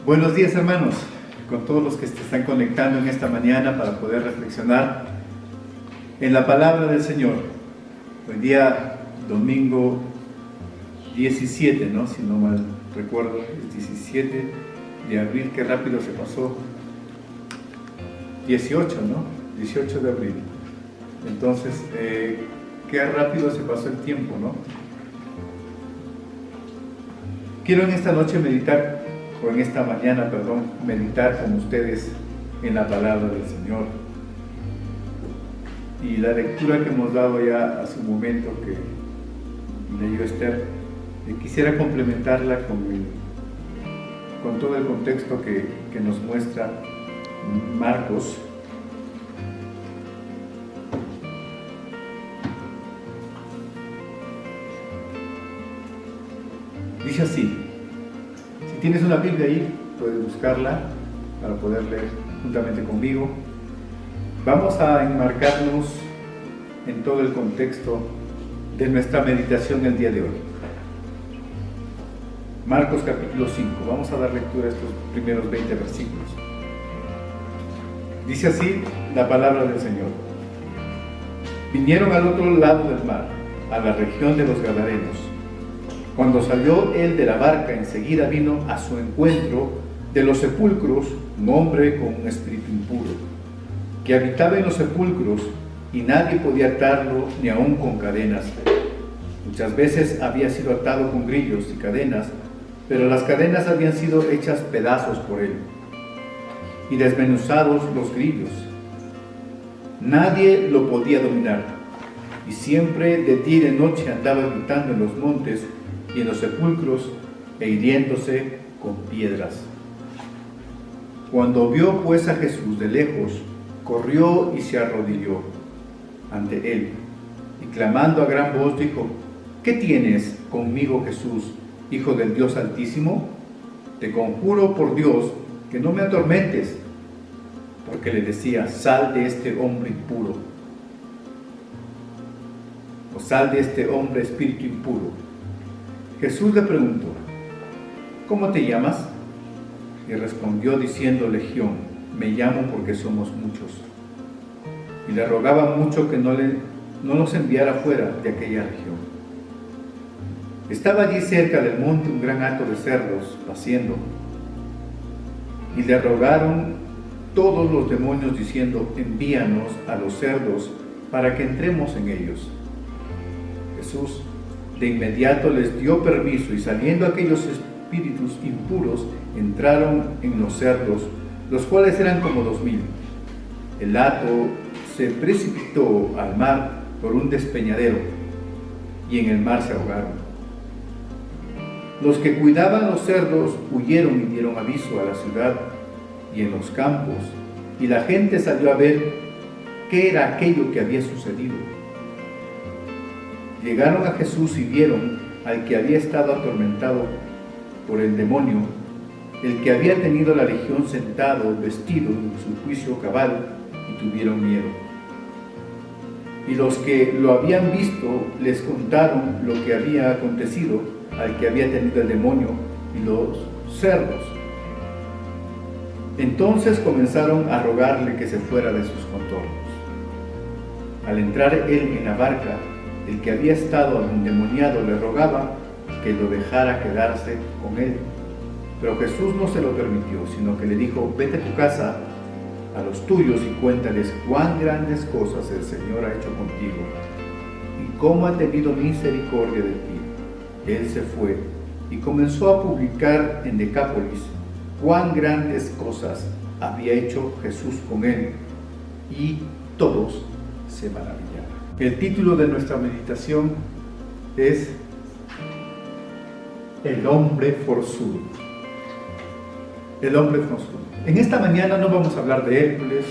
Buenos días, hermanos, con todos los que se están conectando en esta mañana para poder reflexionar en la palabra del Señor. Hoy día, domingo 17, ¿no? Si no mal recuerdo, el 17 de abril, qué rápido se pasó. 18, ¿no? 18 de abril. Entonces, qué rápido se pasó el tiempo, ¿no? Quiero en esta noche meditar, o en esta mañana, meditar con ustedes en la palabra del Señor. Y la lectura que hemos dado ya hace un momento que leyó Esther, quisiera complementarla con todo el contexto que nos muestra Marcos. Dice así, si tienes una Biblia ahí, puedes buscarla para poder leer juntamente conmigo. Vamos a enmarcarnos en todo el contexto de nuestra meditación el día de hoy. Marcos capítulo 5, vamos a dar lectura a estos primeros 20 versículos. Dice así la palabra del Señor. Vinieron al otro lado del mar, a la región de los Gadarenos. Cuando salió él de la barca, enseguida vino a su encuentro de los sepulcros un hombre con un espíritu impuro, que habitaba en los sepulcros y nadie podía atarlo ni aun con cadenas. Muchas veces había sido atado con grillos y cadenas, pero las cadenas habían sido hechas pedazos por él y desmenuzados los grillos. Nadie lo podía dominar, y siempre de día y de noche andaba gritando en los montes y en los sepulcros e hiriéndose con piedras. Cuando vio pues a Jesús de lejos, corrió y se arrodilló ante él, y clamando a gran voz dijo: ¿Qué tienes conmigo, Jesús, Hijo del Dios Altísimo? Te conjuro por Dios que no me atormentes. Porque le decía: sal de este hombre impuro, o sal de este hombre espíritu impuro. Jesús le preguntó: ¿cómo te llamas? Y respondió diciendo: Legión, me llamo porque somos muchos. Y le rogaba mucho que no los enviara fuera de aquella región. Estaba allí cerca del monte un gran hato de cerdos paciendo, y le rogaron todos los demonios diciendo: envíanos a los cerdos para que entremos en ellos. Jesús de inmediato les dio permiso, y saliendo aquellos espíritus impuros entraron en los cerdos, los cuales eran como 2000. El hato se precipitó al mar por un despeñadero, y en el mar se ahogaron. Los que cuidaban los cerdos huyeron y dieron aviso a la ciudad y en los campos, y la gente salió a ver qué era aquello que había sucedido. Llegaron a Jesús y vieron al que había estado atormentado por el demonio, el que había tenido la legión, sentado, vestido en su juicio cabal, y tuvieron miedo. Y los que lo habían visto les contaron lo que había acontecido al que había tenido el demonio y los cerdos. Entonces comenzaron a rogarle que se fuera de sus contornos. Al entrar él en la barca, el que había estado endemoniado le rogaba que lo dejara quedarse con él. Pero Jesús no se lo permitió, sino que le dijo: vete a tu casa, a los tuyos, y cuéntales cuán grandes cosas el Señor ha hecho contigo y cómo ha tenido misericordia de ti. Él se fue y comenzó a publicar en Decápolis cuán grandes cosas había hecho Jesús con él, y todos se maravillaron. El título de nuestra meditación es El hombre forzudo. El hombre forzudo. En esta mañana no vamos a hablar de Hércules,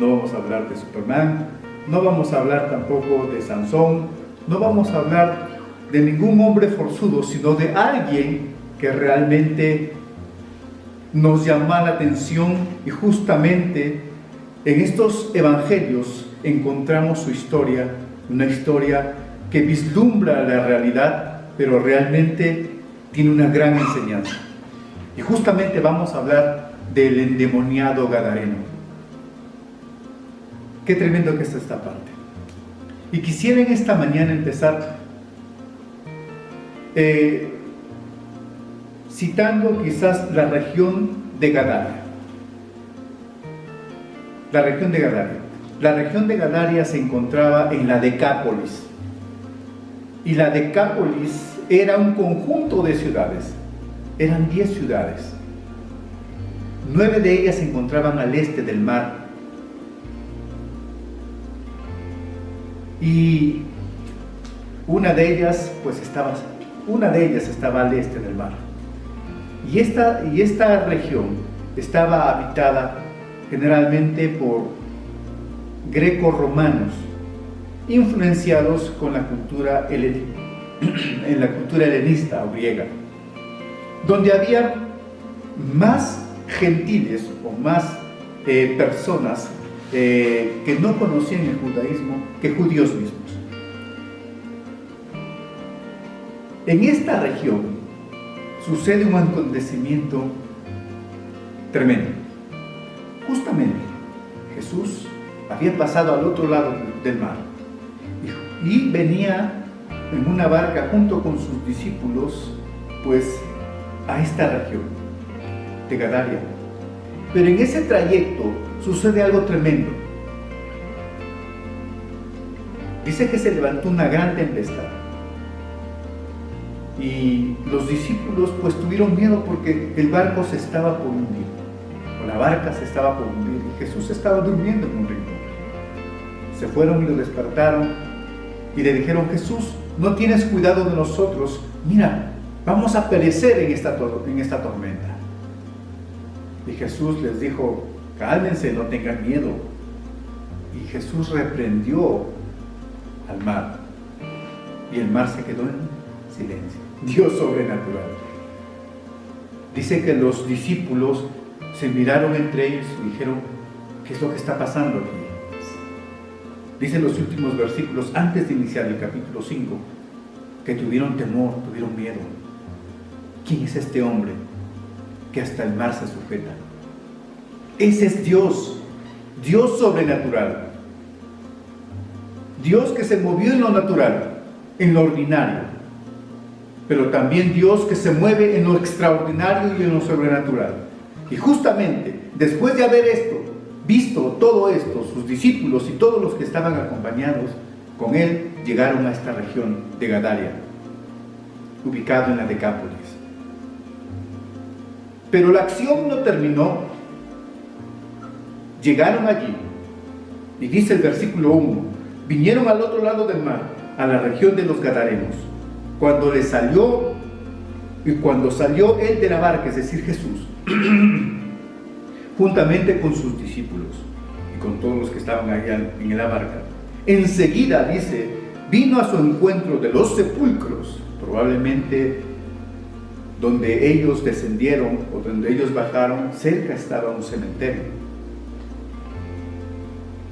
no vamos a hablar de Superman, no vamos a hablar tampoco de Sansón, no vamos a hablar de ningún hombre forzudo, sino de alguien que realmente nos llama la atención, y justamente en estos evangelios encontramos su historia, una historia que vislumbra la realidad, pero realmente tiene una gran enseñanza. Y justamente vamos a hablar del endemoniado gadareno. Qué tremendo que es esta parte. Y quisiera en esta mañana empezar citando quizás la región de Gadaria. La región de Gadaria. La región de Gadaria se encontraba en la Decápolis. Y la Decápolis era un conjunto de ciudades. Eran 10 ciudades. 9 de ellas se encontraban al este del mar. Y una de ellas estaba al este del mar. Y esta región estaba habitada generalmente por greco-romanos, influenciados con la cultura en la cultura helenista o griega, donde había más gentiles o más personas que no conocían el judaísmo que judíos mismos. En esta región sucede un acontecimiento tremendo. Justamente Jesús había pasado al otro lado del mar y venía en una barca junto con sus discípulos pues a esta región de Gadaria. Pero en ese trayecto sucede algo tremendo. Dice que se levantó una gran tempestad y los discípulos pues tuvieron miedo porque el barco se estaba por hundir, o la barca se estaba por hundir y Jesús estaba durmiendo en un rincón. Se fueron y lo despertaron y le dijeron: Jesús, no tienes cuidado de nosotros, mira, vamos a perecer en esta tormenta. Y Jesús les dijo: cálmense, no tengan miedo. Y Jesús reprendió al mar y el mar se quedó en silencio. Dios sobrenatural. Dice que los discípulos se miraron entre ellos y dijeron: ¿qué es lo que está pasando aquí? Dicen los últimos versículos antes de iniciar el capítulo 5 que tuvieron temor, tuvieron miedo. ¿Quién es este hombre que hasta el mar se sujeta? Ese es Dios, Dios sobrenatural. Dios que se movió en lo natural, en lo ordinario, pero también Dios que se mueve en lo extraordinario y en lo sobrenatural. Y justamente después de haber visto todo esto, sus discípulos y todos los que estaban acompañados con él llegaron a esta región de Gadaria, ubicado en la Decápolis. Pero la acción no terminó. Llegaron allí y dice el versículo 1: vinieron al otro lado del mar, a la región de los Gadarenos. Cuando salió él de la barca, es decir, Jesús, juntamente con sus discípulos y con todos los que estaban allá en la barca, enseguida, dice, vino a su encuentro de los sepulcros, probablemente donde ellos descendieron o donde ellos bajaron, cerca estaba un cementerio.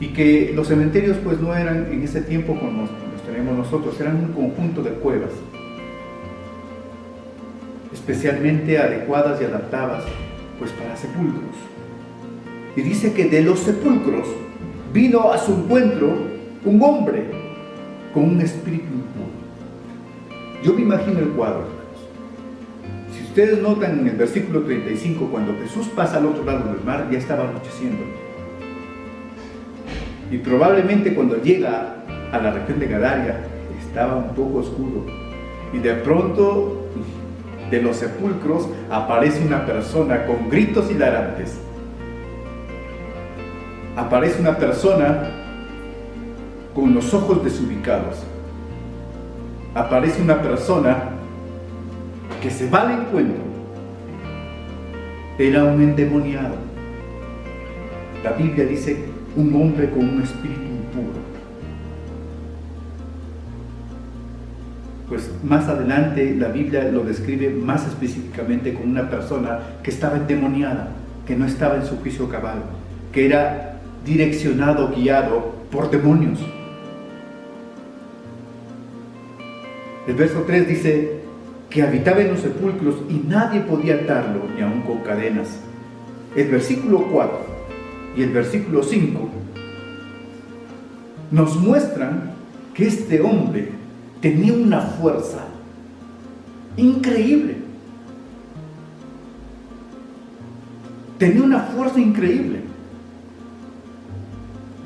Y que los cementerios pues no eran en ese tiempo como los tenemos nosotros, eran un conjunto de cuevas especialmente adecuadas y adaptadas pues para sepulcros. Y dice que de los sepulcros vino a su encuentro un hombre con un espíritu impuro. Yo me imagino el cuadro, hermanos. Si ustedes notan en el versículo 35, cuando Jesús pasa al otro lado del mar, ya estaba anocheciendo. Y probablemente cuando llega a la región de Gadaria estaba un poco oscuro. Y de pronto, de los sepulcros aparece una persona con gritos hilarantes. Aparece una persona con los ojos desubicados. Aparece una persona que se va al encuentro. Era un endemoniado. La Biblia dice un hombre con un espíritu impuro. Pues más adelante la Biblia lo describe más específicamente como una persona que estaba endemoniada, que no estaba en su juicio cabal, que era direccionado, guiado por demonios. El verso 3 dice: que habitaba en los sepulcros y nadie podía atarlo ni aun con cadenas. El versículo 4 y el versículo 5 nos muestran que este hombre tenía una fuerza increíble. Tenía una fuerza increíble.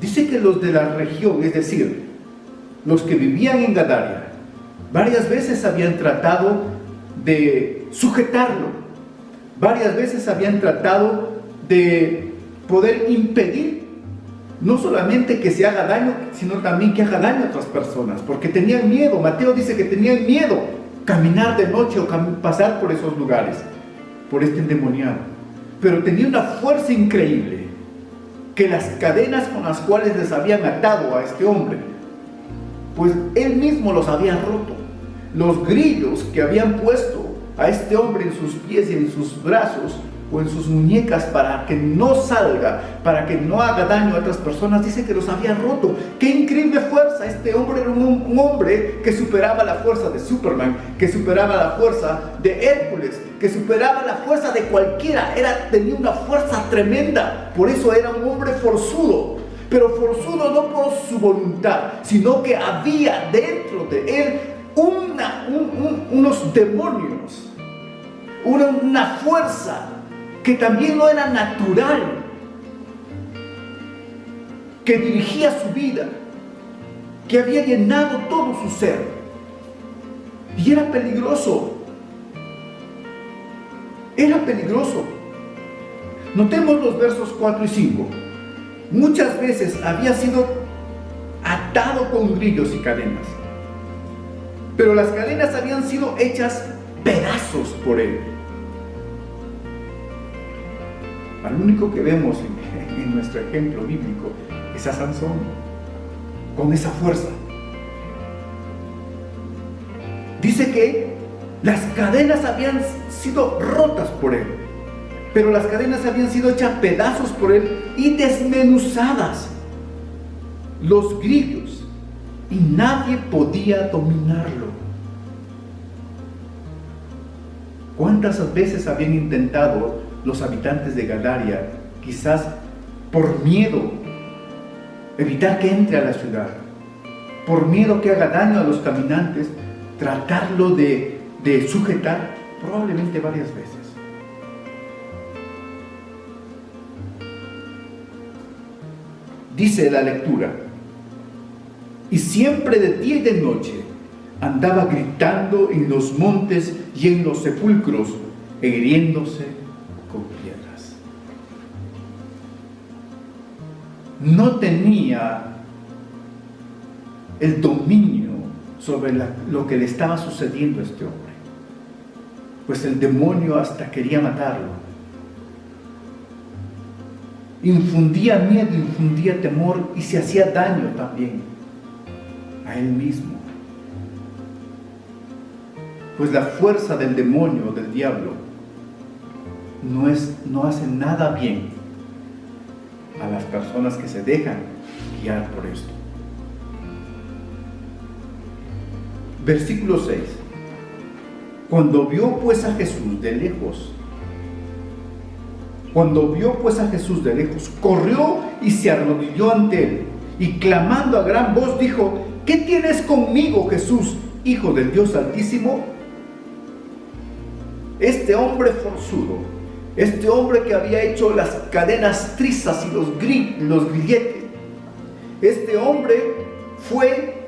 Dice que los de la región, es decir, los que vivían en Gadaria, varias veces habían tratado de sujetarlo, varias veces habían tratado de poder impedir no solamente que se haga daño, sino también que haga daño a otras personas, porque tenían miedo. Mateo dice que tenían miedo caminar de noche o pasar por esos lugares, por este endemoniado. Pero tenía una fuerza increíble, que las cadenas con las cuales les habían atado a este hombre, pues él mismo los había roto. Los grillos que habían puesto a este hombre en sus pies y en sus brazos o en sus muñecas para que no salga, para que no haga daño a otras personas, dice que los había roto. ¡Qué increíble fuerza! Este hombre era un hombre que superaba la fuerza de Superman, que superaba la fuerza de Hércules, que superaba la fuerza de cualquiera. Tenía una fuerza tremenda, por eso era un hombre forzudo, pero forzudo no por su voluntad, sino que había dentro de él unos demonios, una fuerza que también no era natural, que dirigía su vida, que había llenado todo su ser, y era peligroso. Era peligroso. Notemos los versos 4 y 5. Muchas veces había sido atado con grillos y cadenas, pero las cadenas habían sido hechas pedazos por él. Al único que vemos en nuestro ejemplo bíblico es a Sansón, con esa fuerza. Dice que las cadenas habían sido rotas por él, pero las cadenas habían sido hechas pedazos por él y desmenuzadas. Los grillos, y nadie podía dominarlo. ¿Cuántas veces habían intentado los habitantes de Gadaria, quizás por miedo, evitar que entre a la ciudad, por miedo que haga daño a los caminantes, tratarlo de sujetar? Probablemente varias veces. Dice la lectura: y siempre de día y de noche andaba gritando en los montes y en los sepulcros, e hiriéndose con piedras. No tenía el dominio sobre lo que le estaba sucediendo a este hombre, pues el demonio hasta quería matarlo. Infundía miedo, infundía temor y se hacía daño también a él mismo. Pues la fuerza del demonio, del diablo, no hace nada bien a las personas que se dejan guiar por esto. Versículo 6. Cuando vio pues a Jesús de lejos, corrió y se arrodilló ante él, y clamando a gran voz dijo: ¿qué tienes conmigo, Jesús, Hijo del Dios Altísimo? Este hombre forzudo, este hombre que había hecho las cadenas trizas y los grilletes, este hombre fue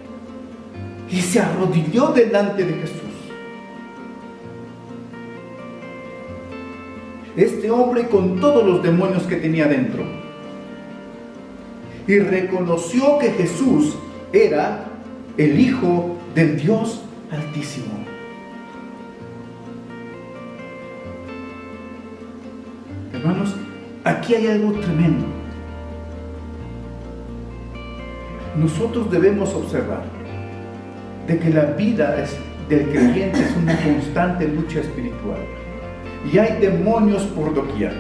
y se arrodilló delante de Jesús. Este hombre con todos los demonios que tenía dentro, y reconoció que Jesús era el Hijo del Dios Altísimo. Hermanos, aquí hay algo tremendo. Nosotros debemos observar de que la vida del creyente es una constante lucha espiritual. Y hay demonios por doquier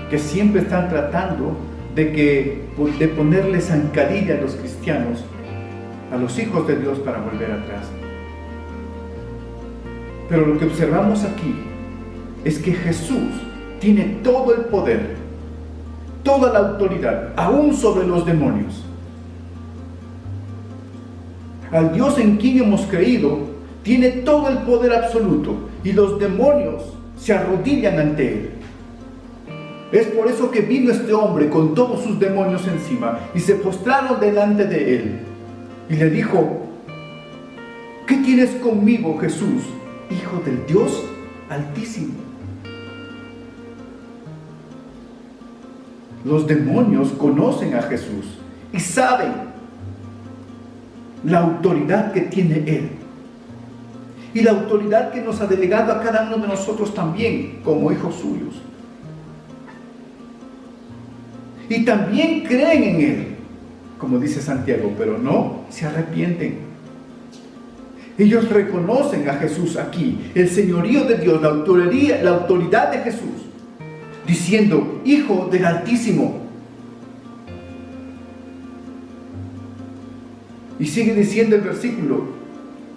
que siempre están tratando de ponerle zancadilla a los cristianos, a los hijos de Dios, para volver atrás. Pero lo que observamos aquí es que Jesús tiene todo el poder, toda la autoridad, aún sobre los demonios. Al Dios en quien hemos creído, tiene todo el poder absoluto y los demonios se arrodillan ante Él. Es por eso que vino este hombre con todos sus demonios encima y se postraron delante de Él. Y le dijo: ¿qué tienes conmigo, Jesús, Hijo del Dios Altísimo? Los demonios conocen a Jesús y saben la autoridad que tiene Él y la autoridad que nos ha delegado a cada uno de nosotros también como hijos suyos. Y también creen en Él, como dice Santiago, pero no se arrepienten. Ellos reconocen a Jesús aquí, el señorío de Dios, la autoridad de Jesús, diciendo: Hijo del Altísimo. Y sigue diciendo el versículo: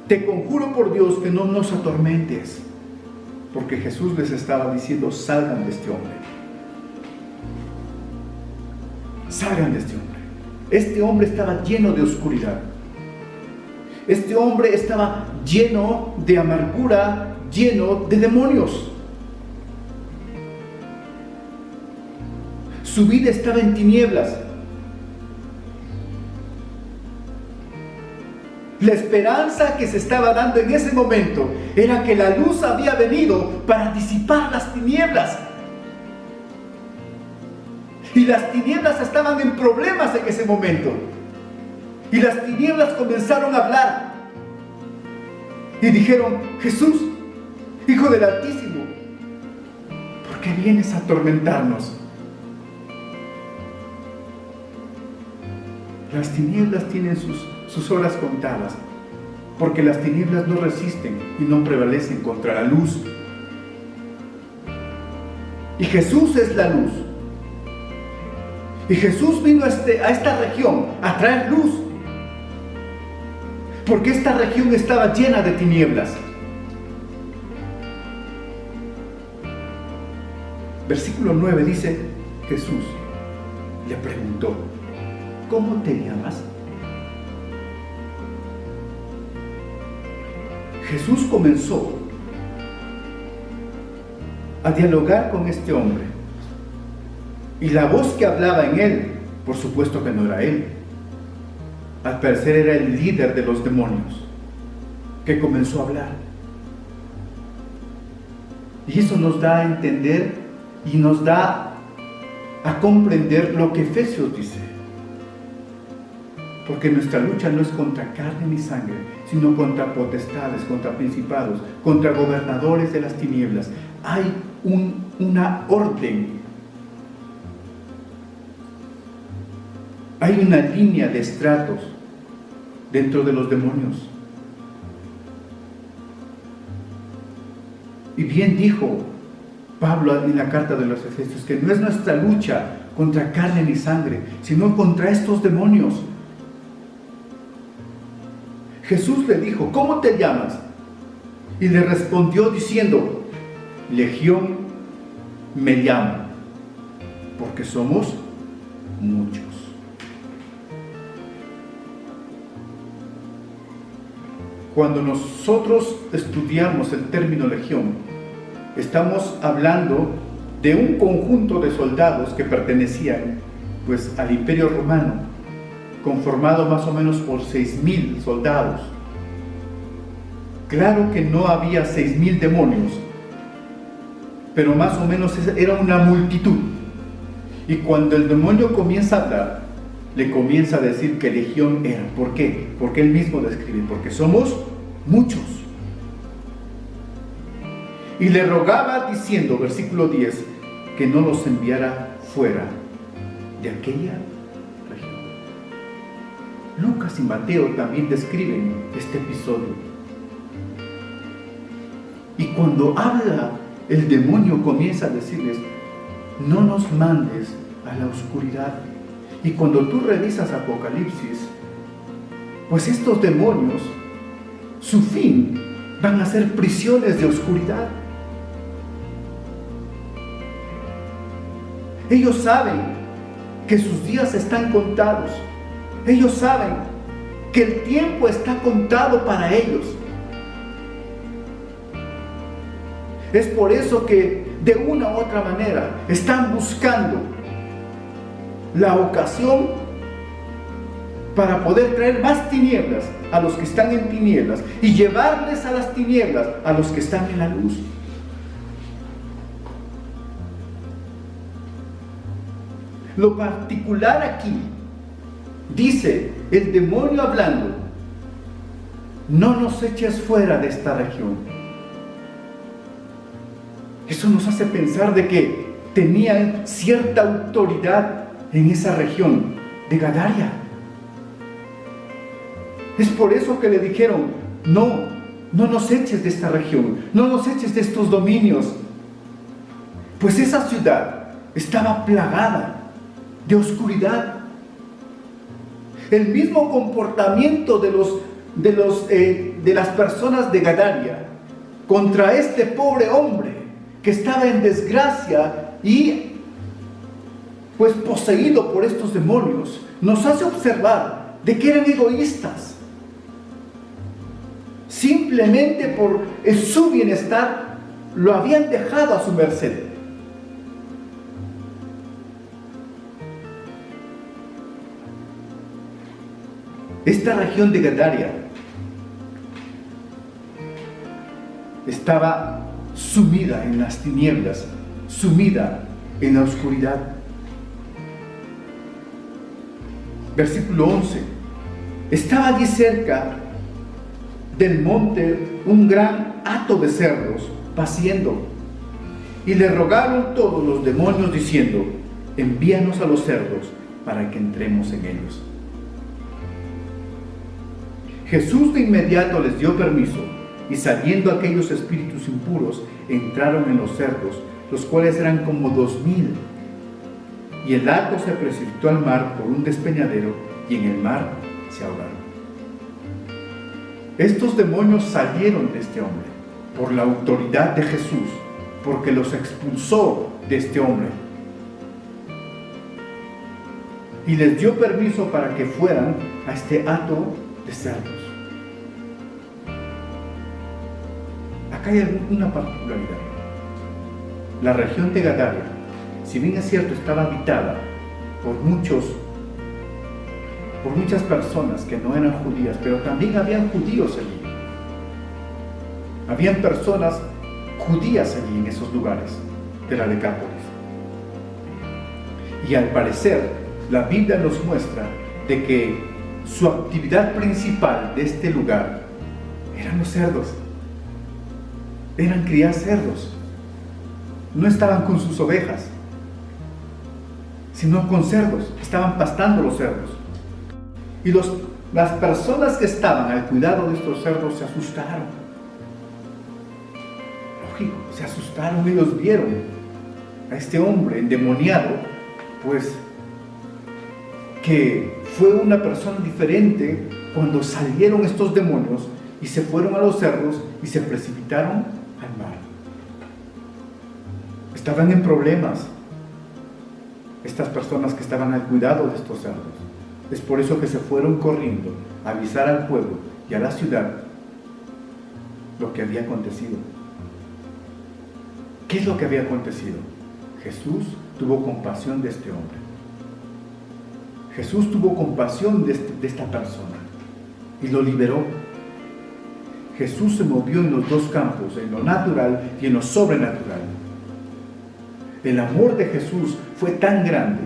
te conjuro por Dios que no nos atormentes. Porque Jesús les estaba diciendo: salgan de este hombre. Salgan de este hombre. Este hombre estaba lleno de oscuridad. Este hombre estaba lleno de amargura, lleno de demonios. Su vida estaba en tinieblas. La esperanza que se estaba dando en ese momento era que la luz había venido para disipar las tinieblas. Y las tinieblas estaban en problemas en ese momento. Y las tinieblas comenzaron a hablar. Y dijeron: Jesús, Hijo del Altísimo, ¿por qué vienes a atormentarnos? Las tinieblas tienen sus horas contadas, porque las tinieblas no resisten y no prevalecen contra la luz. Y Jesús es la luz. Y Jesús vino a esta región a traer luz, porque esta región estaba llena de tinieblas. Versículo 9 dice: Jesús le preguntó: ¿cómo te llamas? Jesús comenzó a dialogar con este hombre. Y la voz que hablaba en él, por supuesto que no era él. Al parecer era el líder de los demonios que comenzó a hablar. Y eso nos da a entender y nos da a comprender lo que Efesios dice. Porque nuestra lucha no es contra carne ni sangre, sino contra potestades, contra principados, contra gobernadores de las tinieblas. Hay una orden. Hay una línea de estratos dentro de los demonios. Y bien dijo Pablo en la carta de los Efesios que no es nuestra lucha contra carne ni sangre, sino contra estos demonios. Jesús le dijo: ¿cómo te llamas? Y le respondió diciendo: Legión me llamo, porque somos muchos. Cuando nosotros estudiamos el término legión, estamos hablando de un conjunto de soldados que pertenecían al Imperio Romano, conformado más o menos por 6,000 soldados. Claro que no había 6,000 demonios, pero más o menos era una multitud. Y cuando el demonio comienza a hablar, le comienza a decir que legión era. ¿Por qué? Porque él mismo describe: porque somos muchos. Y le rogaba diciendo, versículo 10, que no los enviara fuera de aquella región. Lucas y Mateo también describen este episodio. Y cuando habla, el demonio comienza a decirles: no nos mandes a la oscuridad. Y cuando tú revisas Apocalipsis, pues estos demonios, su fin van a ser prisiones de oscuridad. Ellos saben que sus días están contados. Ellos saben que el tiempo está contado para ellos. Es por eso que de una u otra manera están buscando la ocasión para poder traer más tinieblas a los que están en tinieblas y llevarles a las tinieblas a los que están en la luz. Lo particular aquí, dice el demonio hablando: no nos eches fuera de esta región. Eso nos hace pensar de que tenían cierta autoridad en esa región de Gadaria. Es por eso que le dijeron: no nos eches de esta región, no nos eches de estos dominios. Pues esa ciudad estaba plagada de oscuridad. El mismo comportamiento de las personas de Gadaria contra este pobre hombre que estaba en desgracia y pues poseído por estos demonios, nos hace observar de que eran egoístas. Simplemente por su bienestar lo habían dejado a su merced. Esta región de Gadaria estaba sumida en las tinieblas, sumida en la oscuridad. Versículo 11. Estaba allí cerca del monte un gran hato de cerdos paciendo, y le rogaron todos los demonios diciendo: envíanos a los cerdos para que entremos en ellos. Jesús de inmediato les dio permiso, y saliendo aquellos espíritus impuros, entraron en los cerdos, los cuales eran como 2000. Y el hato se precipitó al mar por un despeñadero, y en el mar se ahogaron. Estos demonios salieron de este hombre por la autoridad de Jesús, porque los expulsó de este hombre. Y les dio permiso para que fueran a este hato de cerdos. Acá hay una particularidad. La región de Gadaria, si bien es cierto, estaba habitada por muchas personas que no eran judías, pero también habían judíos allí. Habían personas judías allí en esos lugares de la Decápolis. Y al parecer, la Biblia nos muestra de que su actividad principal de este lugar eran los cerdos. Eran criar cerdos. No estaban con sus ovejas, sino con cerdos. Estaban pastando los cerdos. Y las personas que estaban al cuidado de estos cerdos se asustaron. Lógico, se asustaron. Ellos vieron a este hombre endemoniado, pues que fue una persona diferente cuando salieron estos demonios y se fueron a los cerdos y se precipitaron al mar. Estaban en problemas estas personas que estaban al cuidado de estos cerdos. Es por eso que se fueron corriendo a avisar al pueblo y a la ciudad lo que había acontecido. ¿Qué es lo que había acontecido? Jesús tuvo compasión de este hombre. Jesús tuvo compasión de esta persona y lo liberó. Jesús se movió en los dos campos, en lo natural y en lo sobrenatural. El amor de Jesús fue tan grande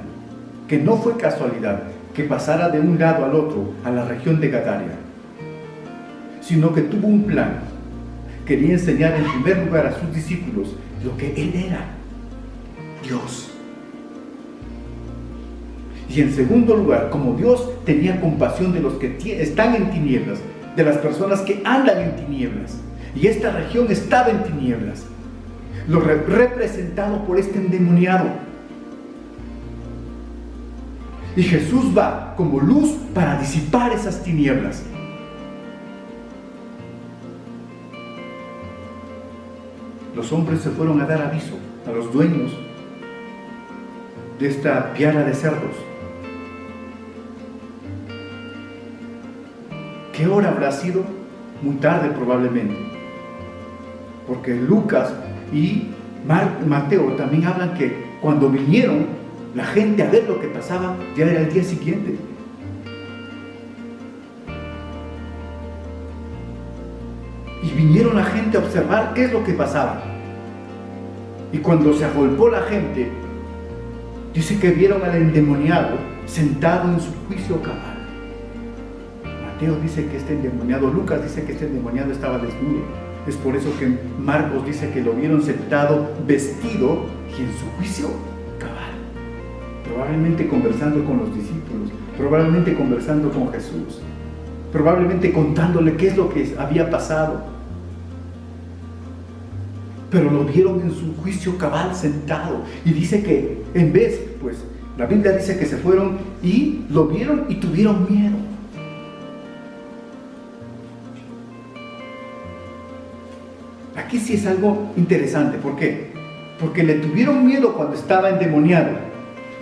que no fue casualidad que pasara de un lado al otro a la región de Gadaria, sino que tuvo un plan. Quería enseñar en primer lugar a sus discípulos lo que Él era, Dios. Y en segundo lugar, como Dios tenía compasión de los que están en tinieblas, de las personas que andan en tinieblas, y esta región estaba en tinieblas, lo representado por este endemoniado. Y Jesús va como luz para disipar esas tinieblas. los hombres se fueron a dar aviso a los dueños de esta piara de cerdos. ¿Qué hora habrá sido? Muy tarde probablemente, porque Lucas y Mateo también hablan que cuando vinieron la gente a ver lo que pasaba, ya era el día siguiente. Y vinieron la gente a observar qué es lo que pasaba. Y cuando se agolpó la gente, dice que vieron al endemoniado sentado en su juicio cabal. Mateo dice que este endemoniado, Lucas dice que este endemoniado estaba desnudo. Es por eso que Marcos dice que lo vieron sentado, vestido y en su juicio cabal. Probablemente conversando con los discípulos, probablemente conversando con Jesús, probablemente contándole qué es lo que había pasado. Pero lo vieron en su juicio cabal sentado. Y dice que en vez, pues, la Biblia dice que se fueron y lo vieron y tuvieron miedo. Aquí sí es algo interesante. ¿Por qué? Porque le tuvieron miedo cuando estaba endemoniado.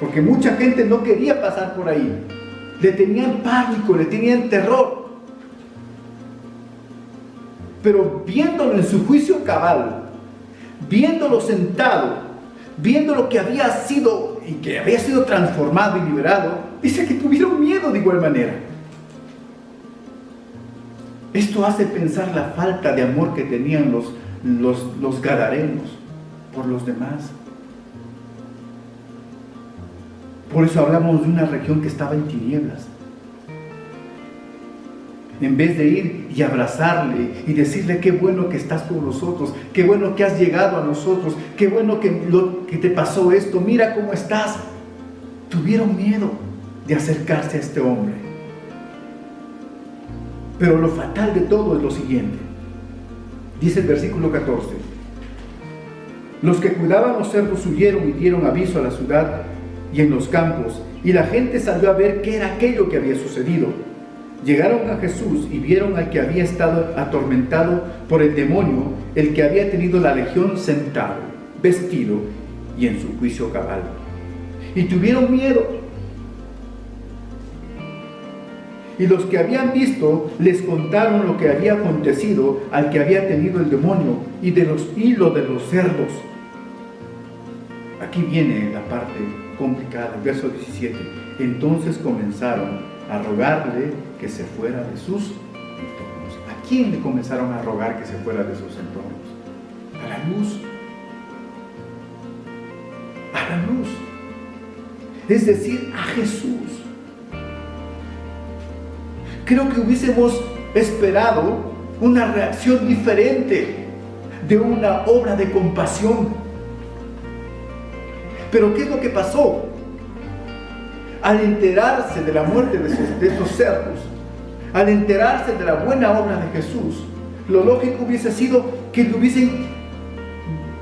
Porque mucha gente no quería pasar por ahí. Le tenían pánico, le tenían terror. Pero viéndolo en su juicio cabal, viéndolo sentado, viendo lo que había sido y que había sido transformado y liberado, dice que tuvieron miedo de igual manera. Esto hace pensar la falta de amor que tenían los gadarenos por los demás. Por eso hablamos de una región que estaba en tinieblas. En vez de ir y abrazarle y decirle qué bueno que estás con nosotros, qué bueno que has llegado a nosotros, qué bueno que te pasó esto, mira cómo estás, tuvieron miedo de acercarse a este hombre. Pero lo fatal de todo es lo siguiente. Dice el versículo 14: los que cuidaban los cerdos huyeron y dieron aviso a la ciudad y en los campos, y la gente salió a ver qué era aquello que había sucedido. Llegaron a Jesús y vieron al que había estado atormentado por el demonio, el que había tenido la legión, sentado, vestido y en su juicio cabal. Y tuvieron miedo. Y los que habían visto les contaron lo que había acontecido al que había tenido el demonio y de los hilos de los cerdos. Aquí viene la parte complicada, el verso 17. Entonces comenzaron a rogarle que se fuera de sus entornos. ¿A quién le comenzaron a rogar que se fuera de sus entornos? A la luz. A la luz. Es decir, a Jesús. Creo que hubiésemos esperado una reacción diferente de una obra de compasión. Pero ¿qué es lo que pasó? Al enterarse de la muerte de estos cerdos, al enterarse de la buena obra de Jesús, lo lógico hubiese sido que le hubiesen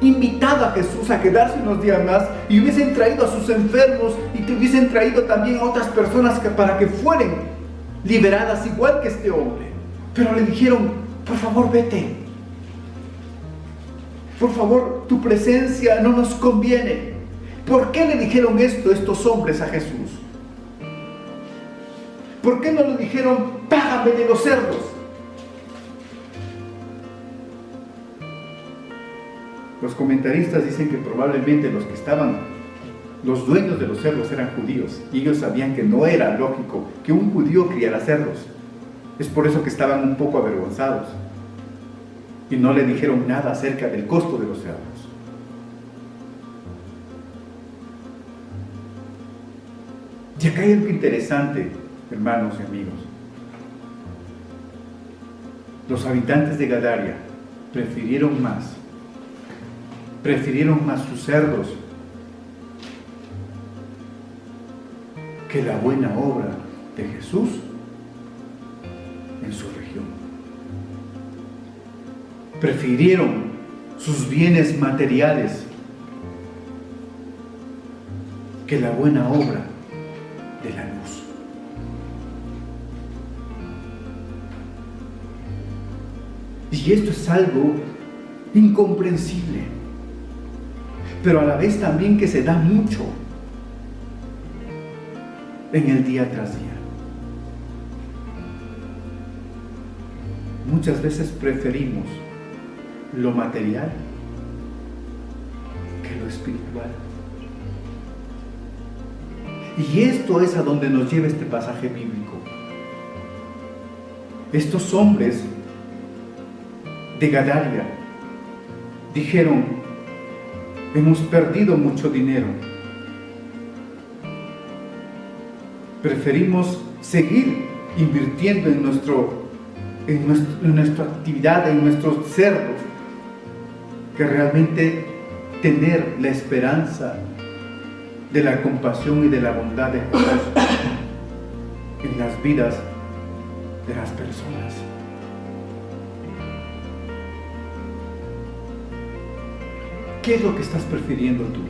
invitado a Jesús a quedarse unos días más y hubiesen traído a sus enfermos y te hubiesen traído también a otras personas para que fueran liberadas igual que este hombre. Pero le dijeron: por favor, vete. Por favor, tu presencia no nos conviene. ¿Por qué le dijeron esto estos hombres a Jesús? ¿Por qué no le dijeron: págame de los cerdos? Los comentaristas dicen que probablemente los dueños de los cerdos eran judíos, y ellos sabían que no era lógico que un judío criara cerdos. Es por eso que estaban un poco avergonzados y no le dijeron nada acerca del costo de los cerdos. Y acá hay algo interesante, hermanos y amigos. Los habitantes de Gadaria prefirieron más sus cerdos que la buena obra de Jesús en su región. Prefirieron sus bienes materiales que la buena obra de la luz. Y esto es algo incomprensible, pero a la vez también que se da mucho en el día tras día. Muchas veces preferimos lo material que lo espiritual. Y esto es a donde nos lleva este pasaje bíblico. Estos hombres de Gadara dijeron: hemos perdido mucho dinero. Preferimos seguir invirtiendo en nuestra actividad, en nuestros cerdos, que realmente tener la esperanza de la compasión y de la bondad de Dios en las vidas de las personas. ¿Qué es lo que estás prefiriendo tú?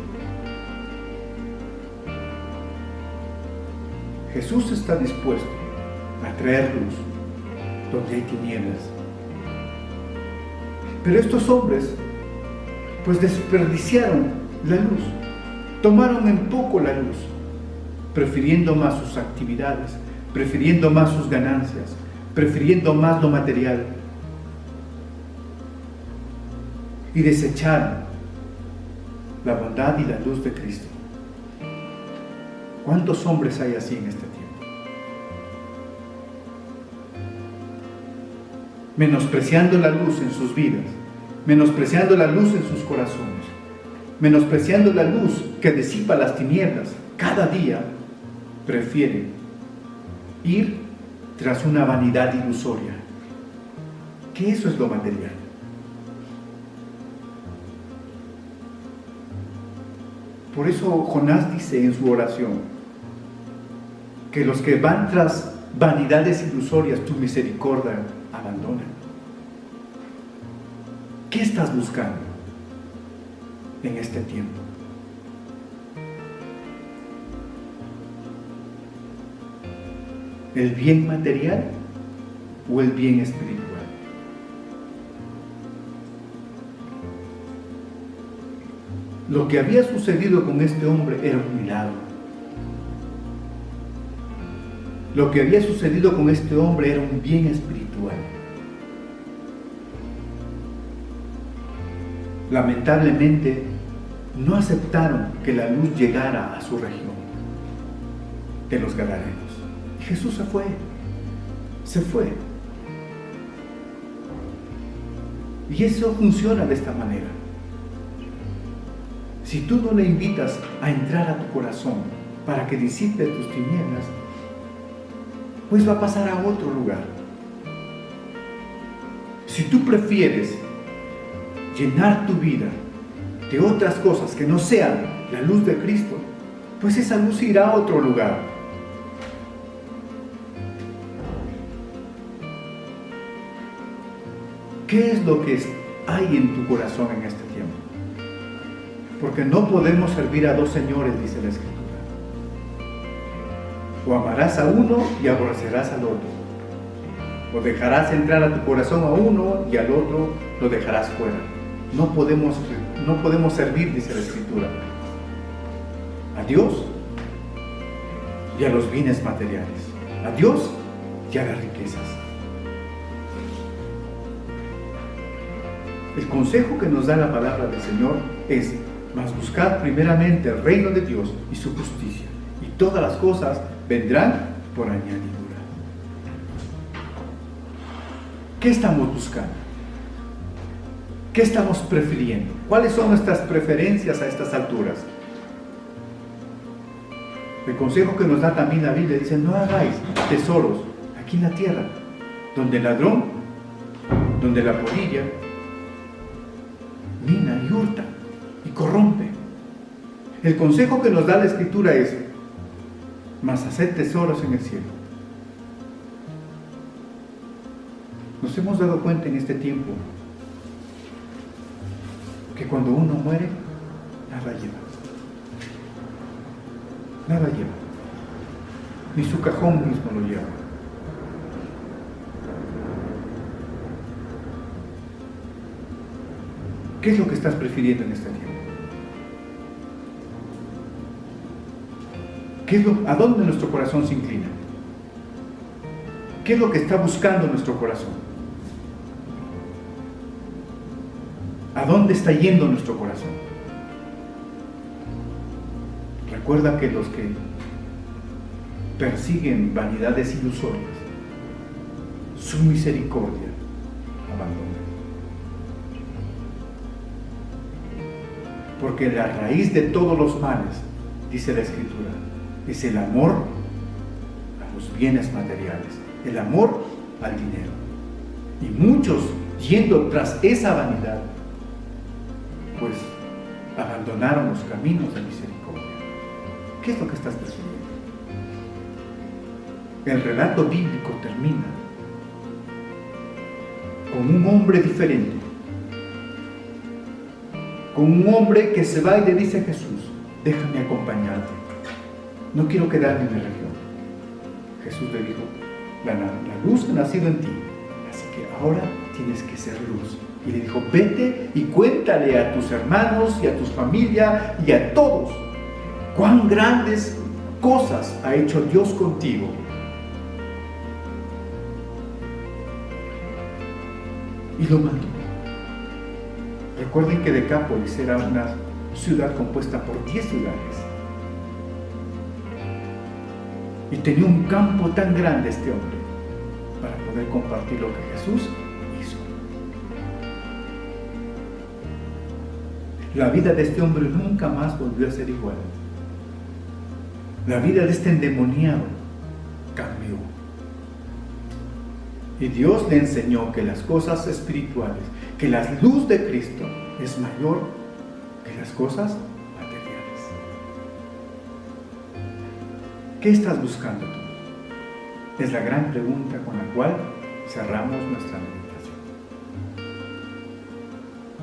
Jesús está dispuesto a traer luz donde hay tinieblas. Pero estos hombres pues desperdiciaron la luz, tomaron en poco la luz, prefiriendo más sus actividades, prefiriendo más sus ganancias, prefiriendo más lo material, y desecharon la bondad y la luz de Cristo. ¿Cuántos hombres hay así en este tiempo? Menospreciando la luz en sus vidas, menospreciando la luz en sus corazones, menospreciando la luz que disipa las tinieblas, cada día prefieren ir tras una vanidad ilusoria, que eso es lo material. Por eso Jonás dice en su oración que los que van tras vanidades ilusorias, tu misericordia abandonan. ¿Qué estás buscando en este tiempo? ¿El bien material o el bien espiritual? Lo que había sucedido con este hombre era un milagro. Lo que había sucedido con este hombre era un bien espiritual. Lamentablemente, no aceptaron que la luz llegara a su región de los Gadarenos. Y Jesús se fue. Y eso funciona de esta manera. Si tú no le invitas a entrar a tu corazón para que disipe tus tinieblas, pues va a pasar a otro lugar. Si tú prefieres llenar tu vida de otras cosas que no sean la luz de Cristo, pues esa luz irá a otro lugar. ¿Qué es lo que hay en tu corazón en este tiempo? Porque no podemos servir a dos señores, dice la Escritura. O amarás a uno y aborrecerás al otro. O dejarás entrar a tu corazón a uno y al otro lo dejarás fuera. No podemos servir, dice la Escritura, a Dios y a los bienes materiales, a Dios y a las riquezas. El consejo que nos da la palabra del Señor es: mas buscad primeramente el reino de Dios y su justicia, y todas las cosas vendrán por añadidura. ¿Qué estamos buscando? ¿Qué estamos prefiriendo? ¿Cuáles son nuestras preferencias a estas alturas? El consejo que nos da también la Biblia dice: no hagáis tesoros aquí en la tierra, donde el ladrón, donde la polilla mina y hurta y corrompe. El consejo que nos da la Escritura es: mas haced tesoros en el cielo. Nos hemos dado cuenta en este tiempo que cuando uno muere, nada lleva. Nada lleva. Ni su cajón mismo lo lleva. ¿Qué es lo que estás prefiriendo en este tiempo? ¿A dónde nuestro corazón se inclina? ¿Qué es lo que está buscando nuestro corazón? ¿A dónde está yendo nuestro corazón? Recuerda que los que persiguen vanidades ilusorias, su misericordia abandona. Porque la raíz de todos los males, dice la Escritura, es el amor a los bienes materiales, el amor al dinero. Y muchos, yendo tras esa vanidad, pues abandonaron los caminos de misericordia. ¿Qué es lo que estás persiguiendo? El relato bíblico termina con un hombre diferente, con un hombre que se va y le dice a Jesús: déjame acompañarte, no quiero quedarme en la región. Jesús le dijo: la luz ha nacido en ti, así que ahora tienes que ser luz. Y le dijo: vete y cuéntale a tus hermanos y a tu familia y a todos cuán grandes cosas ha hecho Dios contigo. Y lo mandó. Recuerden que Decápolis era una ciudad compuesta por 10 ciudades. Y tenía un campo tan grande este hombre para poder compartir lo que Jesús hizo. La vida de este hombre nunca más volvió a ser igual. La vida de este endemoniado cambió. Y Dios le enseñó que las cosas espirituales, que la luz de Cristo es mayor que las cosas materiales. ¿Qué estás buscando tú? Es la gran pregunta con la cual cerramos nuestra meditación.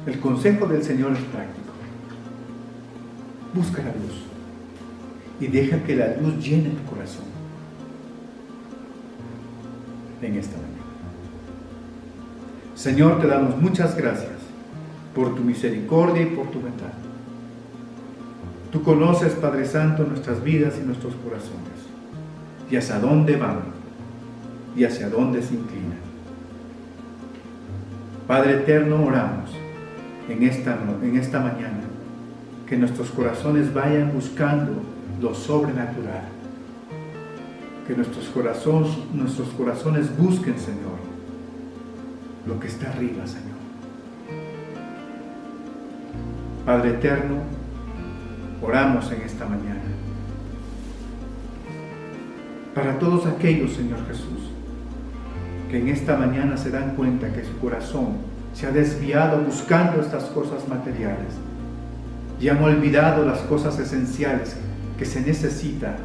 El consejo del Señor es práctico. Busca la luz y deja que la luz llene tu corazón en esta mañana. Señor, te damos muchas gracias por tu misericordia y por tu bondad. Tú conoces, Padre Santo, nuestras vidas y nuestros corazones, y hacia dónde van y hacia dónde se inclinan. Padre eterno, oramos en esta mañana que nuestros corazones vayan buscando lo sobrenatural, que nuestros corazones busquen, Señor, lo que está arriba, Señor. Padre eterno, oramos en esta mañana para todos aquellos, Señor Jesús, que en esta mañana se dan cuenta que su corazón se ha desviado buscando estas cosas materiales y han olvidado las cosas esenciales que se necesitan.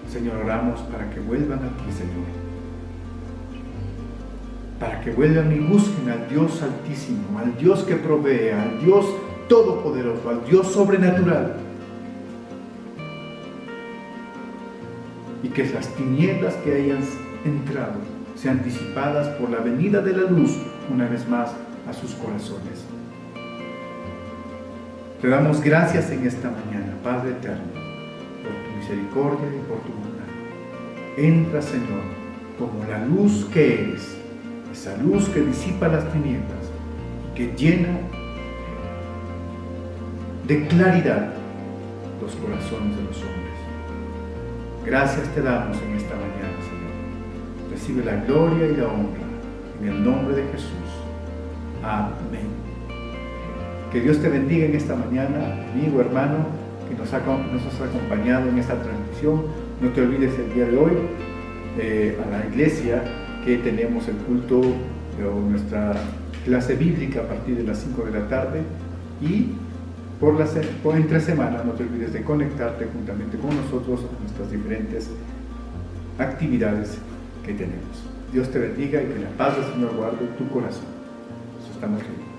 Señor, oramos para que vuelvan a ti, Señor, para que vuelvan y busquen al Dios Altísimo, al Dios que provee, al Dios Todopoderoso, al Dios sobrenatural. Y que las tinieblas que hayan entrado sean disipadas por la venida de la luz una vez más a sus corazones. Te damos gracias en esta mañana, Padre eterno, por tu misericordia y por tu bondad. Entra, Señor, como la luz que eres, esa luz que disipa las tinieblas y que llena de claridad los corazones de los hombres. Gracias te damos en esta mañana, Señor. Recibe la gloria y la honra en el nombre de Jesús. Amén. Que Dios te bendiga en esta mañana, amigo, hermano, que nos has acompañado en esta transmisión. No te olvides el día de hoy a la iglesia que tenemos el culto o nuestra clase bíblica a partir de las 5 de la tarde, y entre semana no te olvides de conectarte juntamente con nosotros a nuestras diferentes actividades que tenemos. Dios te bendiga y que la paz del Señor guarde tu corazón. Nos estamos viendo.